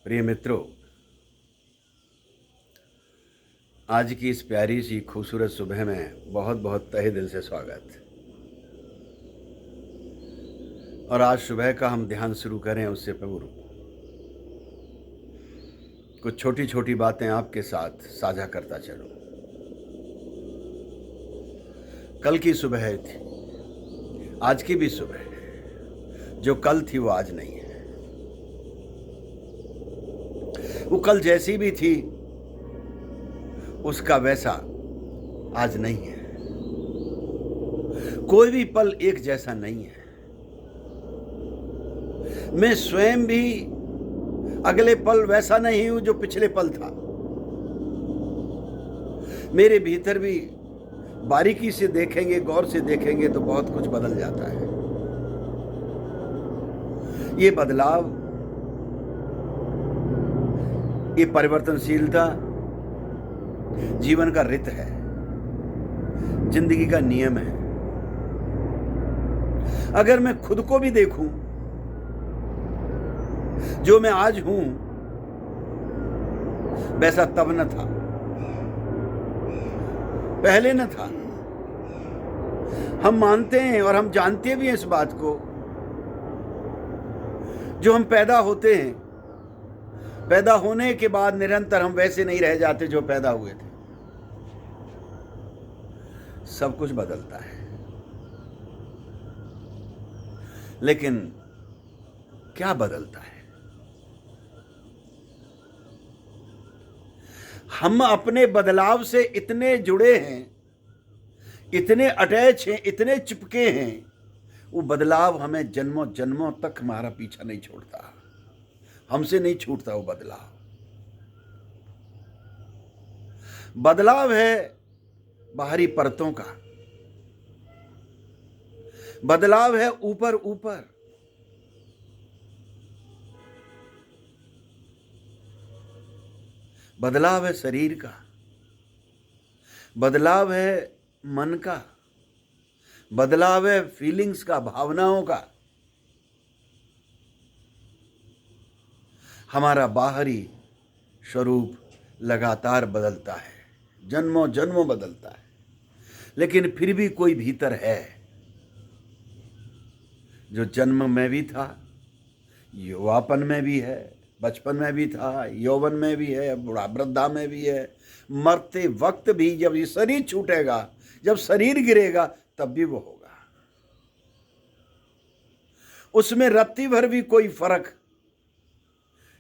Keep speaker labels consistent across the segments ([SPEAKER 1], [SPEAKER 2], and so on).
[SPEAKER 1] प्रिय मित्रों, आज की इस प्यारी सी खूबसूरत सुबह में बहुत बहुत तहे दिल से स्वागत। और आज सुबह का हम ध्यान शुरू करें उससे पूर्व कुछ छोटी छोटी बातें आपके साथ साझा करता चलूं। कल की सुबह थी, आज की भी सुबह, जो कल थी वो आज नहीं है। वो कल जैसी भी थी उसका वैसा आज नहीं है। कोई भी पल एक जैसा नहीं है। मैं स्वयं भी अगले पल वैसा नहीं हूं जो पिछले पल था। मेरे भीतर भी बारीकी से देखेंगे, गौर से देखेंगे तो बहुत कुछ बदल जाता है। ये बदलाव, ये परिवर्तनशीलता जीवन का रित है, जिंदगी का नियम है। अगर मैं खुद को भी देखूं, जो मैं आज हूं वैसा तब न था, पहले न था। हम मानते हैं और हम जानते भी हैं इस बात को, जो हम पैदा होते हैं, पैदा होने के बाद निरंतर हम वैसे नहीं रह जाते जो पैदा हुए थे। सब कुछ बदलता है, लेकिन क्या बदलता है? हम अपने बदलाव से इतने जुड़े हैं, इतने अटैच हैं, इतने चिपके हैं, वो बदलाव हमें जन्मों जन्मों तक हमारा पीछा नहीं छोड़ता, हमसे नहीं छूटता। वो बदलाव है बाहरी परतों का, बदलाव है ऊपर ऊपर, बदलाव है शरीर का, बदलाव है मन का, बदलाव है फीलिंग्स का, भावनाओं का। हमारा बाहरी स्वरूप लगातार बदलता है, जन्मों जन्मों बदलता है, लेकिन फिर भी कोई भीतर है जो जन्म में भी था, युवापन में भी है, बचपन में भी था, यौवन में भी है, वृद्धा में भी है, मरते वक्त भी, जब ये शरीर छूटेगा, जब शरीर गिरेगा, तब भी वो होगा। उसमें रत्ती भर भी कोई फर्क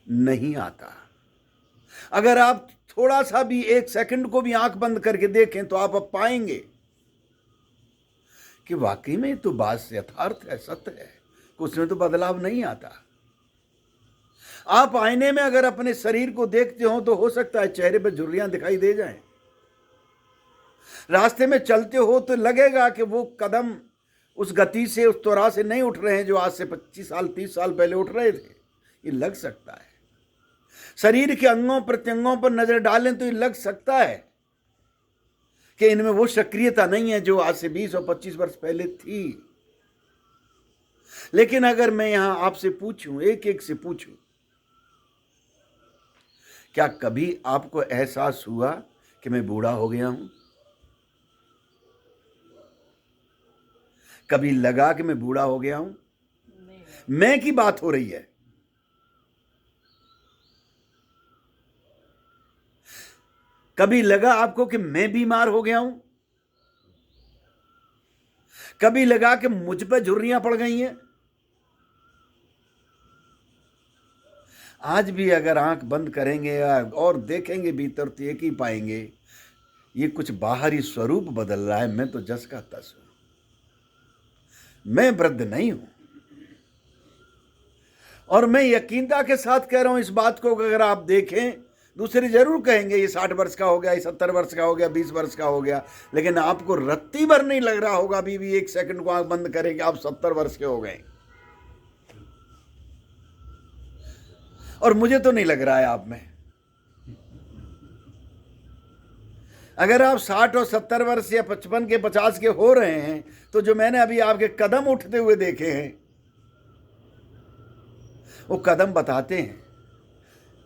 [SPEAKER 1] नहीं आता। अगर आप थोड़ा सा भी, एक सेकंड को भी आंख बंद करके देखें तो आप अब पाएंगे कि वाकई में तो बात यथार्थ है, सत्य है, उसमें तो बदलाव नहीं आता। आप आईने में अगर अपने शरीर को देखते हो तो हो सकता है चेहरे पर झुर्रियां दिखाई दे जाएं। रास्ते में चलते हो तो लगेगा कि वो कदम उस गति से, उस त्वरा से नहीं उठ रहे हैं जो आज से 25 साल 30 साल पहले उठ रहे थे। ये लग सकता है। शरीर के अंगों प्रत्यंगों पर नजर डालें तो ये लग सकता है कि इनमें वो सक्रियता नहीं है जो आज से 20 और 25 वर्ष पहले थी। लेकिन अगर मैं यहां आपसे पूछूं, एक एक से पूछूं, क्या कभी आपको एहसास हुआ कि मैं बूढ़ा हो गया हूं? कभी लगा कि मैं बूढ़ा हो गया हूं? मैं की बात हो रही है। कभी लगा आपको कि मैं बीमार हो गया हूं? कभी लगा कि मुझ पर झुर्रियां पड़ गई हैं? आज भी अगर आंख बंद करेंगे और देखेंगे भीतर तो एक ही पाएंगे, ये कुछ बाहरी स्वरूप बदल रहा है। मैं तो जस का तस हूं, मैं वृद्ध नहीं हूं। और मैं यकीनता के साथ कह रहा हूं इस बात को, अगर आप देखें, दूसरे जरूर कहेंगे ये 60 वर्ष का हो गया, ये 70 वर्ष का हो गया, 20 वर्ष का हो गया, लेकिन आपको रत्ती भर नहीं लग रहा होगा अभी भी, एक सेकंड को आंख बंद करेंगे आप 70 वर्ष के हो गए। और मुझे तो नहीं लग रहा है आप में। अगर आप 60 और 70 वर्ष या 55 के 50 के हो रहे हैं तो जो मैंने अभी आपके कदम उठते हुए देखे हैं वो कदम बताते हैं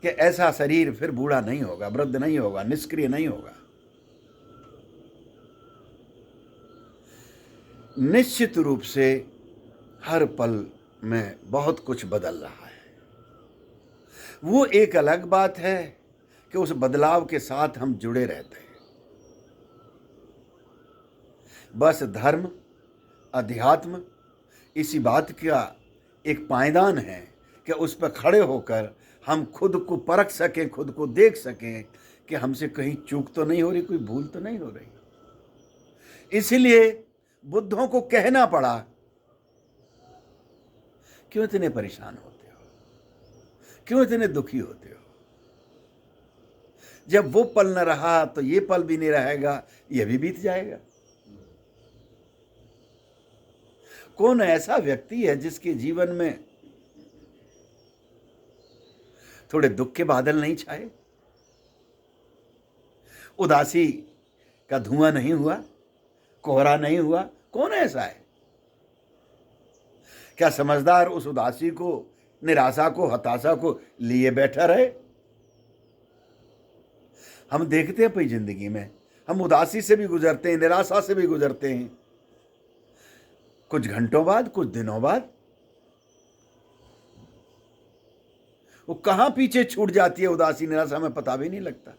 [SPEAKER 1] कि ऐसा शरीर फिर बूढ़ा नहीं होगा, वृद्ध नहीं होगा, निष्क्रिय नहीं होगा। निश्चित रूप से हर पल में बहुत कुछ बदल रहा है। वो एक अलग बात है कि उस बदलाव के साथ हम जुड़े रहते हैं। बस धर्म, अध्यात्म इसी बात का एक पायदान है कि उस पर खड़े होकर हम खुद को परख सकें, खुद को देख सकें कि हमसे कहीं चूक तो नहीं हो रही, कोई भूल तो नहीं हो रही। इसलिए बुद्धों को कहना पड़ा, क्यों इतने परेशान होते हो, क्यों इतने दुखी होते हो? जब वो पल न रहा तो ये पल भी नहीं रहेगा, ये भी बीत जाएगा। कौन ऐसा व्यक्ति है जिसके जीवन में थोड़े दुख के बादल नहीं छाए, उदासी का धुआं नहीं हुआ, कोहरा नहीं हुआ? कौन ऐसा है? क्या समझदार उस उदासी को, निराशा को, हताशा को लिए बैठा रहे? हम देखते हैं अपनी जिंदगी में, हम उदासी से भी गुजरते हैं, निराशा से भी गुजरते हैं। कुछ घंटों बाद, कुछ दिनों बाद वो कहां पीछे छूट जाती है उदासी, निराशा में पता भी नहीं लगता।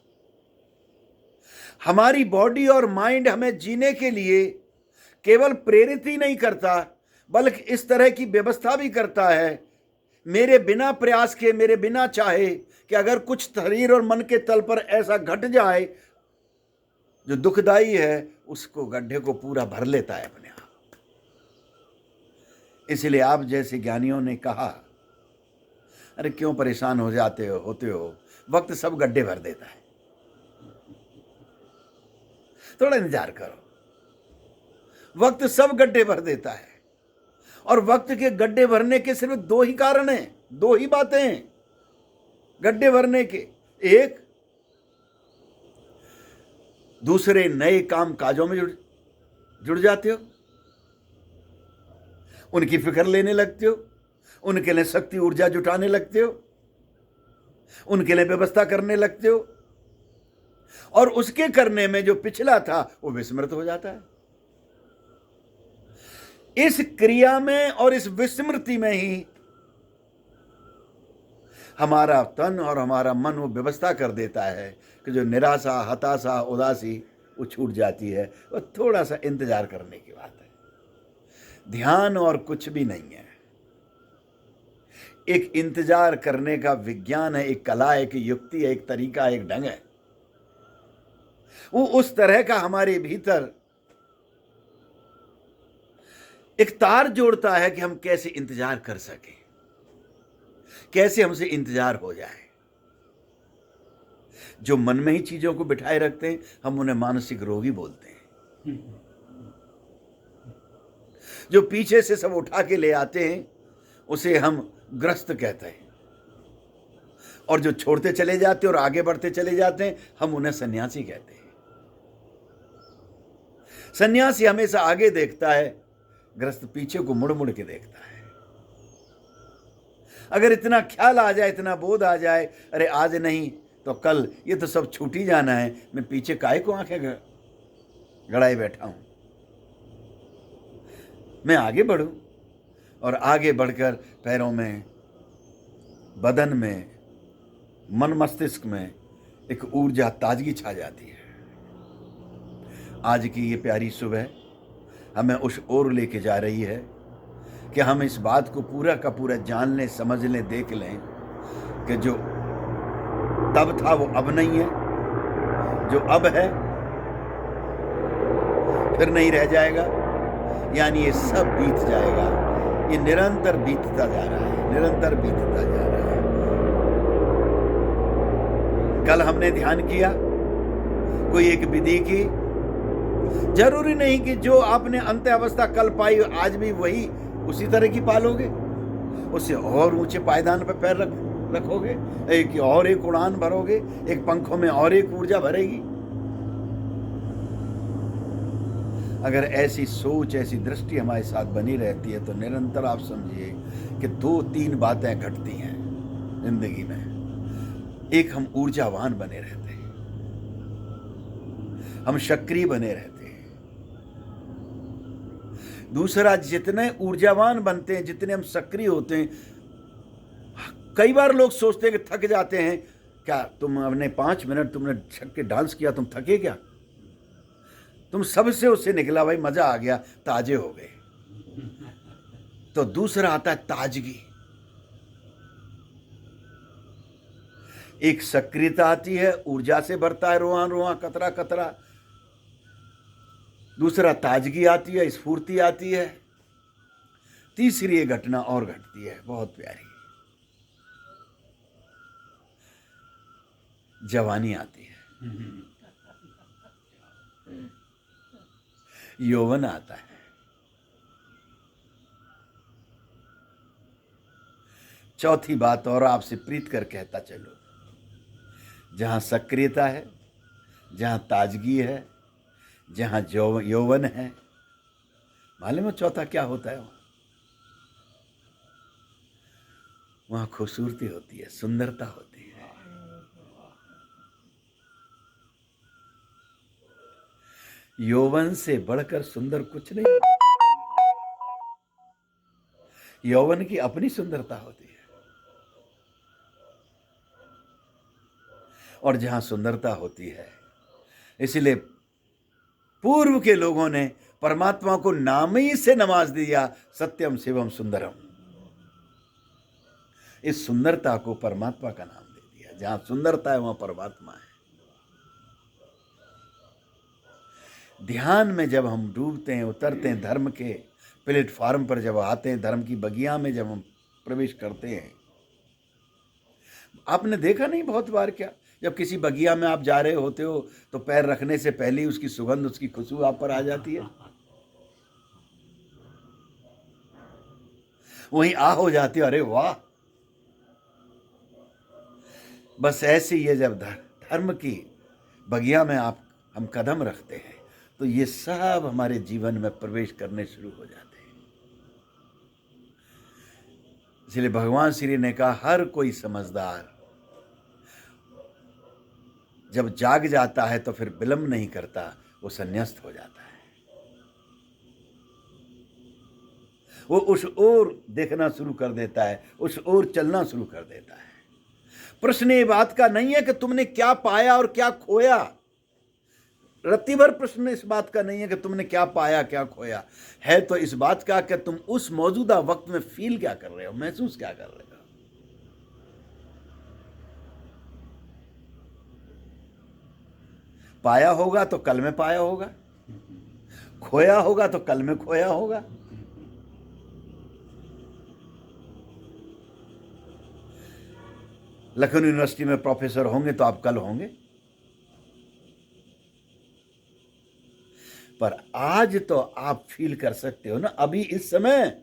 [SPEAKER 1] हमारी बॉडी और माइंड हमें जीने के लिए केवल प्रेरित ही नहीं करता, बल्कि इस तरह की व्यवस्था भी करता है, मेरे बिना प्रयास के, मेरे बिना चाहे, कि अगर कुछ शरीर और मन के तल पर ऐसा घट जाए जो दुखदाई है, उसको गड्ढे को पूरा भर लेता है अपने आप। इसलिए आप जैसे ज्ञानियों ने कहा, अरे क्यों परेशान हो जाते हो, होते हो, वक्त सब गड्ढे भर देता है, थोड़ा इंतजार करो, वक्त सब गड्ढे भर देता है। और वक्त के गड्ढे भरने के सिर्फ दो ही कारण हैं, दो ही बातें हैं गड्ढे भरने के। एक, दूसरे नए काम काजों में जुड़ जाते हो, उनकी फिक्र लेने लगते हो, उनके लिए शक्ति ऊर्जा जुटाने लगते हो, उनके लिए व्यवस्था करने लगते हो, और उसके करने में जो पिछला था वो विस्मृत हो जाता है। इस क्रिया में और इस विस्मृति में ही हमारा तन और हमारा मन वो व्यवस्था कर देता है कि जो निराशा, हताशा, उदासी वो छूट जाती है। वो थोड़ा सा इंतजार करने की बात है, ध्यान और कुछ भी नहीं है। एक इंतजार करने का विज्ञान है, एक कला है, एक युक्ति है, एक तरीका है, एक ढंग है। वो उस तरह का हमारे भीतर एक तार जोड़ता है कि हम कैसे इंतजार कर सकें, कैसे हमसे इंतजार हो जाए। जो मन में ही चीजों को बिठाए रखते हैं, हम उन्हें मानसिक रोगी बोलते हैं। जो पीछे से सब उठा के ले आते हैं, उसे हम ग्रस्त कहते हैं। और जो छोड़ते चले जाते हैं और आगे बढ़ते चले जाते हैं, हम उन्हें सन्यासी कहते हैं। सन्यासी हमेशा आगे देखता है, ग्रस्त पीछे को मुड़ मुड़ के देखता है। अगर इतना ख्याल आ जाए, इतना बोध आ जाए, अरे आज नहीं तो कल ये तो सब छूट ही जाना है, मैं पीछे काहे को आंखें गड़ाए बैठा हूं, मैं आगे बढ़ूं। और आगे बढ़कर पैरों में, बदन में, मन मस्तिष्क में एक ऊर्जा, ताजगी छा जाती है। आज की ये प्यारी सुबह हमें उस ओर लेके जा रही है कि हम इस बात को पूरा का पूरा जान लें, समझ लें, देख लें कि जो तब था वो अब नहीं है, जो अब है फिर नहीं रह जाएगा। यानी ये सब बीत जाएगा, ये निरंतर बीतता जा रहा है, निरंतर बीतता जा रहा है। कल हमने ध्यान किया, कोई एक विधि की, जरूरी नहीं कि जो आपने अंत्य अवस्था कल पाई आज भी वही उसी तरह की पालोगे, उससे और ऊंचे पायदान पर पैर रखोगे, एक उड़ान भरोगे, एक पंखों में और एक ऊर्जा भरेगी। अगर ऐसी सोच, ऐसी दृष्टि हमारे साथ बनी रहती है तो निरंतर आप समझिए कि 2-3 बातें घटती हैं जिंदगी में। एक हम ऊर्जावान बने रहते हैं, हम सक्रिय बने रहते हैं। दूसरा, जितने ऊर्जावान बनते हैं, जितने हम सक्रिय होते हैं, कई बार लोग सोचते हैं कि थक जाते हैं। क्या तुम अपने 5 मिनट तुमने छक के डांस किया, तुम थके क्या? तुम सबसे उससे निकला, भाई मजा आ गया, ताजे हो गए। तो दूसरा आता है ताजगी, एक सक्रियता आती है, ऊर्जा से भरता है रोआ रोआ, कतरा कतरा। दूसरा ताजगी आती है, स्फूर्ति आती है। तीसरी एक घटना और घटती है, बहुत प्यारी, जवानी आती है, यौवन आता है। चौथी बात और आपसे प्रीत कर कहता चलो, जहां सक्रियता है, जहां ताजगी है, जहां यौवन है, मालूम है चौथा क्या होता है? वहां खूबसूरती होती है, सुंदरता होती है। यौवन से बढ़कर सुंदर कुछ नहीं होता। यौवन की अपनी सुंदरता होती है, और जहां सुंदरता होती है, इसलिए पूर्व के लोगों ने परमात्मा को नाम ही से नवाज दिया, सत्यम शिवम सुंदरम। इस सुंदरता को परमात्मा का नाम दे दिया। जहां सुंदरता है वहां परमात्मा है। ध्यान में जब हम डूबते हैं, उतरते हैं, धर्म के प्लेटफॉर्म पर जब आते हैं, धर्म की बगिया में जब हम प्रवेश करते हैं, आपने देखा नहीं बहुत बार क्या, जब किसी बगिया में आप जा रहे होते हो तो पैर रखने से पहले ही उसकी सुगंध, उसकी खुशबू आप पर आ जाती है, वहीं आ हो जाती है, अरे वाह। बस ऐसे ही है, जब धर्म की बगिया में हम कदम रखते हैं तो ये सब हमारे जीवन में प्रवेश करने शुरू हो जाते हैं। इसलिए भगवान श्री ने कहा, हर कोई समझदार जब जाग जाता है तो फिर विलंब नहीं करता, वो संन्यास्त हो जाता है। वो उस ओर देखना शुरू कर देता है, उस ओर चलना शुरू कर देता है। प्रश्न ये बात का नहीं है कि तुमने क्या पाया और क्या खोया। रत्ती भर प्रश्न इस बात का नहीं है कि तुमने क्या पाया क्या खोया, है तो इस बात का कि तुम उस मौजूदा वक्त में फील क्या कर रहे हो, महसूस क्या कर रहे हो। पाया होगा तो कल में पाया होगा, खोया होगा तो कल में खोया होगा। लखनऊ यूनिवर्सिटी में प्रोफेसर होंगे तो आप कल होंगे, पर आज तो आप फील कर सकते हो ना, अभी इस समय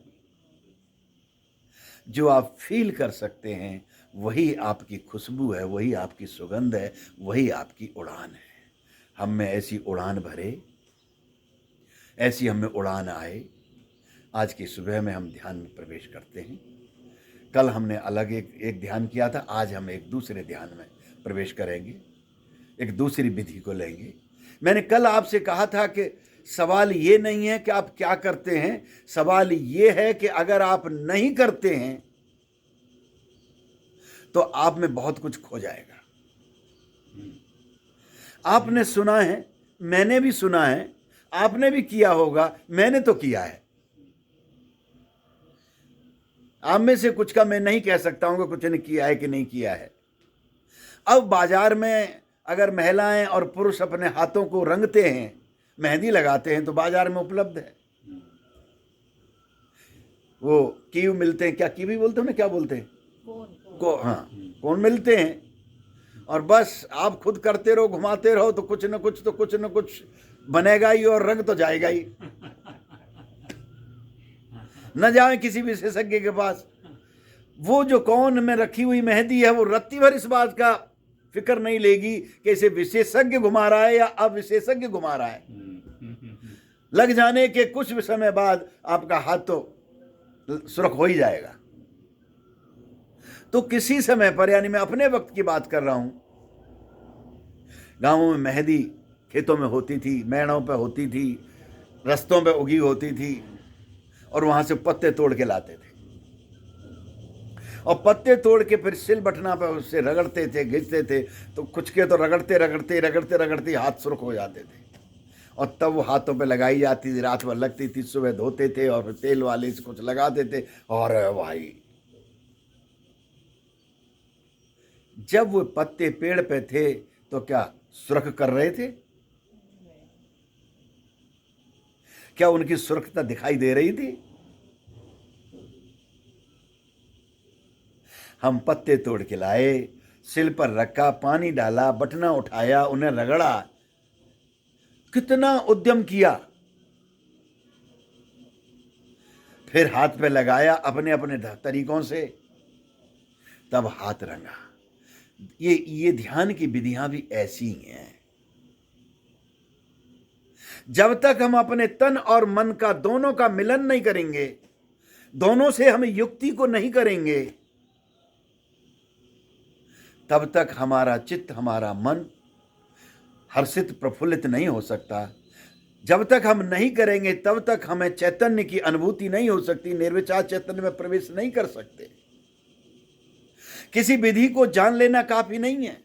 [SPEAKER 1] जो आप फील कर सकते हैं वही आपकी खुशबू है, वही आपकी सुगंध है, वही आपकी उड़ान है। हम में ऐसी उड़ान भरे, ऐसी हमें उड़ान आए। आज की सुबह में हम ध्यान में प्रवेश करते हैं। कल हमने अलग एक ध्यान किया था, आज हम एक दूसरे ध्यान में प्रवेश करेंगे, एक दूसरी विधि को लेंगे। मैंने कल आपसे कहा था कि सवाल ये नहीं है कि आप क्या करते हैं, सवाल ये है कि अगर आप नहीं करते हैं तो आप में बहुत कुछ खो जाएगा। आपने सुना है, मैंने भी सुना है, आपने भी किया होगा, मैंने तो किया है। आप में से कुछ का मैं नहीं कह सकता हूं कि कुछ ने किया है कि नहीं किया है। अब बाजार में अगर महिलाएं और पुरुष अपने हाथों को रंगते हैं, मेहंदी लगाते हैं, तो बाजार में उपलब्ध है। वो कीव मिलते हैं, क्या कीवी बोलते हो ना, क्या बोलते हैं, हाँ, कौन मिलते हैं, और बस आप खुद करते रहो, घुमाते रहो, तो कुछ न कुछ बनेगा ही और रंग तो जाएगा ही। न जाए किसी विशेषज्ञ के पास। वो जो कौन में रखी हुई मेहंदी है, वो रत्ती भर इस बात का फिक्र नहीं लेगी कि इसे विशेषज्ञ घुमा रहा है या अविशेषज्ञ घुमा रहा है। लग जाने के कुछ समय बाद आपका हाथ तो सुरख हो ही जाएगा। तो किसी समय पर, यानी मैं अपने वक्त की बात कर रहा हूं, गांवों में मेहंदी खेतों में होती थी, मेड़ों पे होती थी, रस्तों पे उगी होती थी, और वहां से पत्ते तोड़ के लाते थे, और पत्ते तोड़ के फिर सिल बटना पे उससे रगड़ते थे, घिसते थे, तो कुछ के तो रगड़ते रगड़ते रगड़ते रगड़ते हाथ सुर्ख हो जाते थे, और तब वो हाथों पे लगाई जाती थी, रात भर लगती थी, सुबह धोते थे और फिर तेल वाले से कुछ लगाते थे। और भाई जब वो पत्ते पेड़ पे थे तो क्या सुर्ख कर रहे थे? क्या उनकी सुर्खता दिखाई दे रही थी? हम पत्ते तोड़ के लाए, सिल पर रखा, पानी डाला, बटना उठाया, उन्हें रगड़ा, कितना उद्यम किया, फिर हाथ पे लगाया अपने अपने तरीकों से, तब हाथ रंगा। ये ध्यान की विधियां भी ऐसी ही हैं। जब तक हम अपने तन और मन का दोनों का मिलन नहीं करेंगे, दोनों से हम युक्ति को नहीं करेंगे, तब तक हमारा चित्त, हमारा मन हर्षित प्रफुल्लित नहीं हो सकता। जब तक हम नहीं करेंगे तब तक हमें चैतन्य की अनुभूति नहीं हो सकती, निर्विचार चैतन्य में प्रवेश नहीं कर सकते। किसी विधि को जान लेना काफी नहीं है।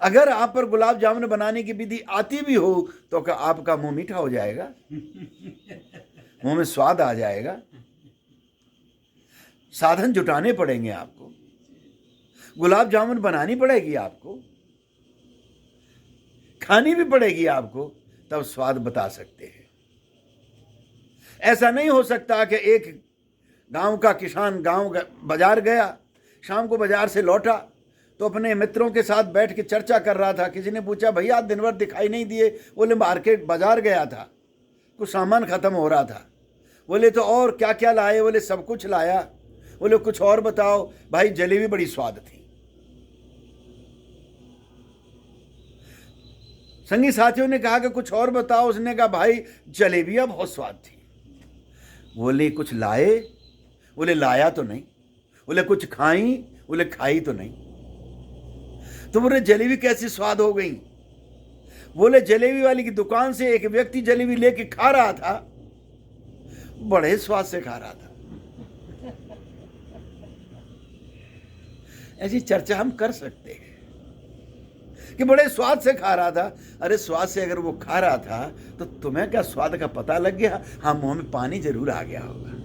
[SPEAKER 1] अगर आप पर गुलाब जामुन बनाने की विधि आती भी हो तो क्या आपका मुंह मीठा हो जाएगा? मुंह में स्वाद आ जाएगा? साधन जुटाने पड़ेंगे आपको, गुलाब जामुन बनानी पड़ेगी आपको, खानी भी पड़ेगी आपको, तब स्वाद बता सकते हैं। ऐसा नहीं हो सकता कि एक गांव का किसान बाजार गया, शाम को बाजार से लौटा तो अपने मित्रों के साथ बैठ के चर्चा कर रहा था। किसी ने पूछा, भैया दिन भर दिखाई नहीं दिए? बोले मार्केट बाजार गया था, कुछ सामान खत्म हो रहा था। बोले तो और क्या क्या लाए? बोले सब कुछ लाया। बोले कुछ और बताओ? भाई जलेबी बड़ी स्वाद थी। संगी साथियों ने कहा कि कुछ और बताओ। उसने कहा भाई जलेबियां बहुत स्वाद थी। बोले कुछ लाए? बोले लाया तो नहीं। बोले कुछ खाई? बोले खाई तो नहीं। तो बोले जलेबी कैसी स्वाद हो गई? बोले जलेबी वाली की दुकान से एक व्यक्ति जलेबी लेके खा रहा था, बड़े स्वाद से खा रहा था। ऐसी चर्चा हम कर सकते हैं कि बड़े स्वाद से खा रहा था। अरे स्वाद से अगर वो खा रहा था तो तुम्हें क्या स्वाद का पता लग गया? हाँ, मुंह में पानी जरूर आ गया होगा।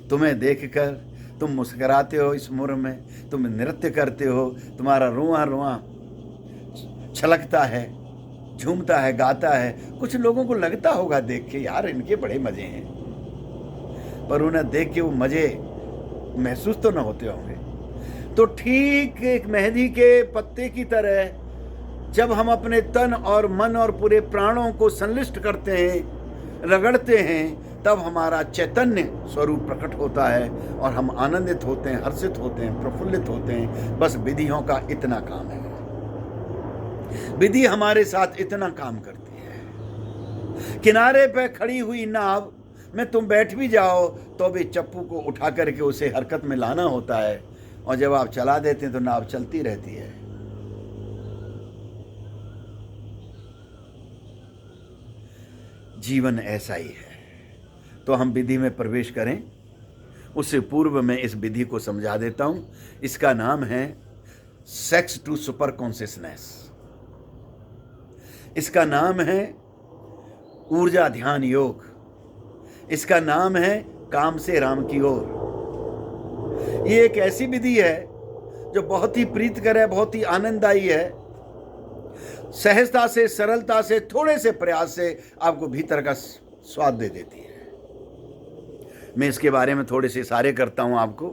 [SPEAKER 1] तुम्हें देखकर तुम मुस्कुराते हो इस उम्र में, तुम नृत्य करते हो, तुम्हारा रुआ रुआ छलकता है, झूमता है, गाता है। कुछ लोगों को लगता होगा देख के, यार इनके बड़े मजे हैं, पर उन्हें देख के वो मजे महसूस तो न होते होंगे। तो ठीक एक मेहंदी के पत्ते की तरह जब हम अपने तन और मन और पूरे प्राणों को संलिष्ट करते हैं, रगड़ते हैं, तब हमारा चैतन्य स्वरूप प्रकट होता है और हम आनंदित होते हैं, हर्षित होते हैं, प्रफुल्लित होते हैं। बस विधियों का इतना काम है, विधि हमारे साथ इतना काम करती है। किनारे पे खड़ी हुई नाव में तुम बैठ भी जाओ तो भी चप्पू को उठा करके उसे हरकत में लाना होता है, और जब आप चला देते हैं तो नाव चलती रहती है। जीवन ऐसा ही है। तो हम विधि में प्रवेश करें, उससे पूर्व मैं इस विधि को समझा देता हूं। इसका नाम है सेक्स टू सुपर कॉन्शियसनेस। इसका नाम है ऊर्जा ध्यान योग। इसका नाम है काम से राम की ओर। ये एक ऐसी विधि है जो बहुत ही प्रीतकर है, बहुत ही आनंददायी है। सहजता से, सरलता से, थोड़े से प्रयास से आपको भीतर का स्वाद दे देती है। मैं इसके बारे में थोड़े से इशारे करता हूं आपको।